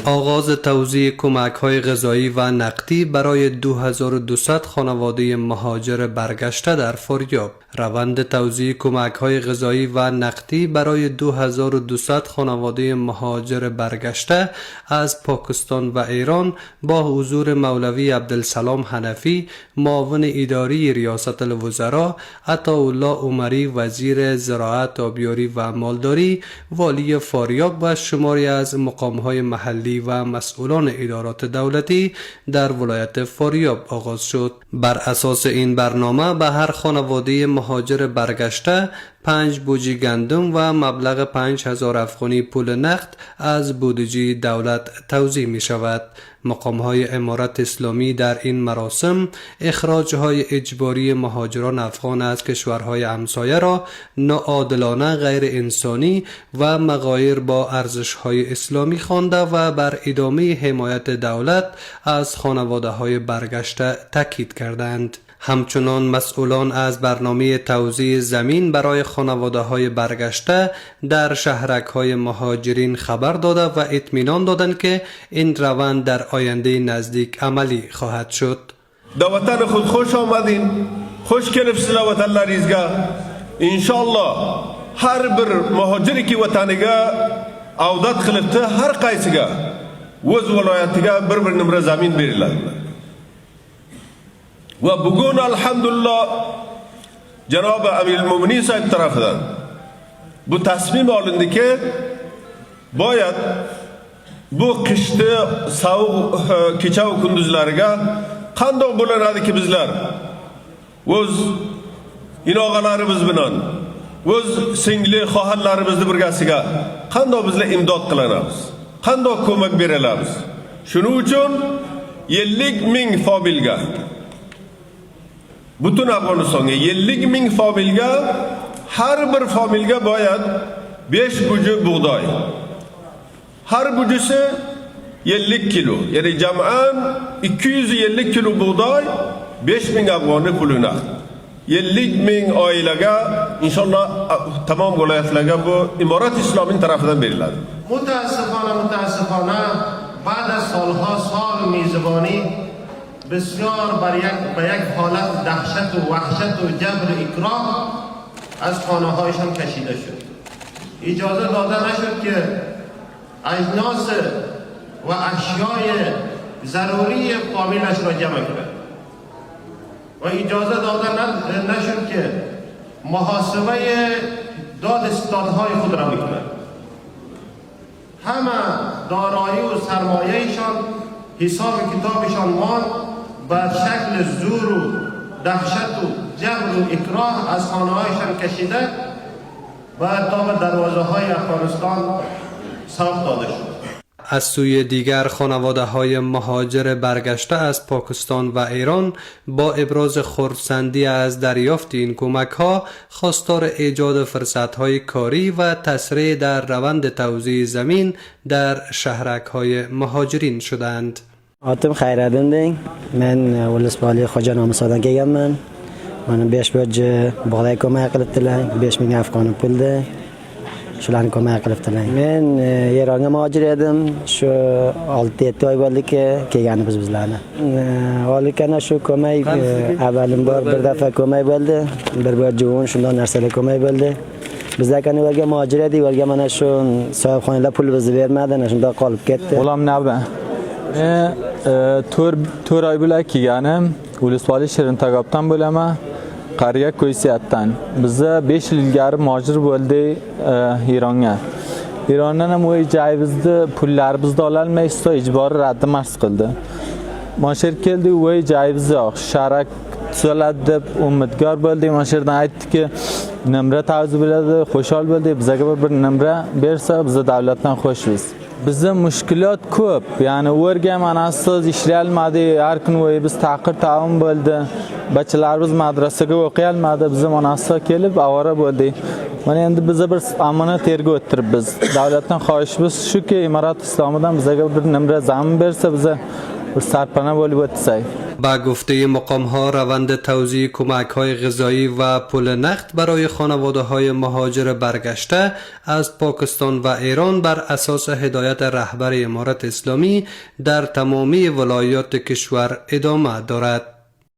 آغاز توزیع کمک‌های غذایی و نقدی برای 2200 خانواده مهاجر برگشته در فاریاب. روند توزیع کمک‌های غذایی و نقدی برای 2200 خانواده مهاجر برگشته از پاکستان و ایران با حضور مولوی عبدالسلام حنفی، معاون اداری ریاست الوزراء، عطاالله عمری وزیر زراعت، آبیاری و مالداری، والی فاریاب و شماری از مقام‌های محلی و مسئولان ادارات دولتی در ولایت فاریاب آغاز شد. بر اساس این برنامه به هر خانواده مهاجر برگشته 5 بوجی گندم و مبلغ 5000 افغانی پول نقد از بودجه دولت توزیع می شود. مقام‌های امارت اسلامی در این مراسم اخراج‌های اجباری مهاجران افغان از کشورهای همسایه را ناعادلانه، غیر انسانی و مغایر با ارزش‌های اسلامی خوانده و بر ادامه حمایت دولت از خانواده‌های برگشته تاکید کردند. همچنان مسئولان از برنامه توزیع زمین برای خانواده‌های برگشته در شهرک‌های مهاجرین خبر داده و اطمینان دادند که این روند در آینده نزدیک عملی خواهد شد. در وطن خود خوش آمدین، خوش گرفتید وطن لریزگاه. انشالله هر بر مهاجری که وطنگا عودت خلفته هر قیسگا وز ولایتگا بر نمره زمین بریلند و بگون الحمدلله جناب امیر المؤمنین صاحب طرف دادن bu تصمیم آلنده که باید bu qishda sovuq kecha va kunduzlariga qandoq bo'lanadi ki bizlar o'z inog'alarimiz bilan o'z singli xohallarimizni birgasiga qandoq bizlar imdod qilamiz, qandoq ko'mak beramiz. Shuning uchun 50,000 familga butun Afg'onistonga 50,000 familga har bir familga boyad 5 buji bug'doy. Har bujisi 50 kilo. Yani jam'an 250 kilo bug'doy 5,000 afg'oni pulini. 50,000 oilaga inshaalloh tamom viloyatlarga bu Imorat Islomiy tarafidan beriladi. متاسفانه بعد از سالها سال میزبانی بسیار به یک حالت دهشت و وحشت و جبر اکراه از خانه هایشان کشیده شد. اجازه داده نشد که اجناس و اشیای ضروری فامیلش را جمع کرد و اجازه داده نشد که محاسبه دادهای خود را بکند. همه دارایی و سرمایه‌شان حساب کتابشان ماند بر شکل زور و دهشت و جبر و اکراه از خانه‌هایشان کشیده و تا به دروازه‌های افغانستان ساخت داده شد. از سوی دیگر خانواده‌های مهاجر برگشته از پاکستان و ایران با ابراز خرسندی از دریافت این کمک‌ها خواستار ایجاد فرصت‌های کاری و تسریع در روند توزیع زمین در شهرک‌های مهاجرین شدند. آتم خیرادم دین من ولسوالی خواجه نامسادن گیم من بیش بج باقی کمک کردم بیش میگه افغان پول ده شلون کمک کردم من ایران مهاجریم شو آلتی توی ولی که یعنی بزلانه ولی کنه شو کمک اولین بار بردافع کمک بلده بر جوان شما نرسل کمک بلده بزاکنه ولی مهاجری ولی من شو صاحب خانه لا پول بزبیر مادن نشون دا قلب کت ولام نبه تور ای بله کی یعنی ولسوالی شرن تگابتن بله ما قریه کویسیتن بزه 5 یل مهاجر بولده ایرانه نموی جایبزده پولlar bizde olalmaysa icbari raddi mars qildi. Mashir keldi ve jayibzi sharak tuzaladi deb umidvor bo'ldi. Mashirdan aytdi ki nimra tavzi bo'ladi, xushal bo'ldi. Bizga bir nimra bersa biz davlatdan xushmiz. Bizda mushkulot ko'p. Ya'ni o'rga manasiz ishlay olmadi. Har kun biz taqir taom bo'ldi. Bachchalarimiz madrasaga o'qiy olmadi. Biz manasiz kelib avara bo'ldi. Mana endi biz bir amonat terga o'tiribmiz. Davlatdan xohishimiz shuki Imorat Islomidan bizga bir nimra zamin bersa biz bir sarpana bo'lib o'tsak. با گفته مقام ها روند توزیع کمک های غذایی و پول نقد برای خانواده های مهاجر برگشته از پاکستان و ایران بر اساس هدایت رهبر امارت اسلامی در تمامی ولایات کشور ادامه دارد.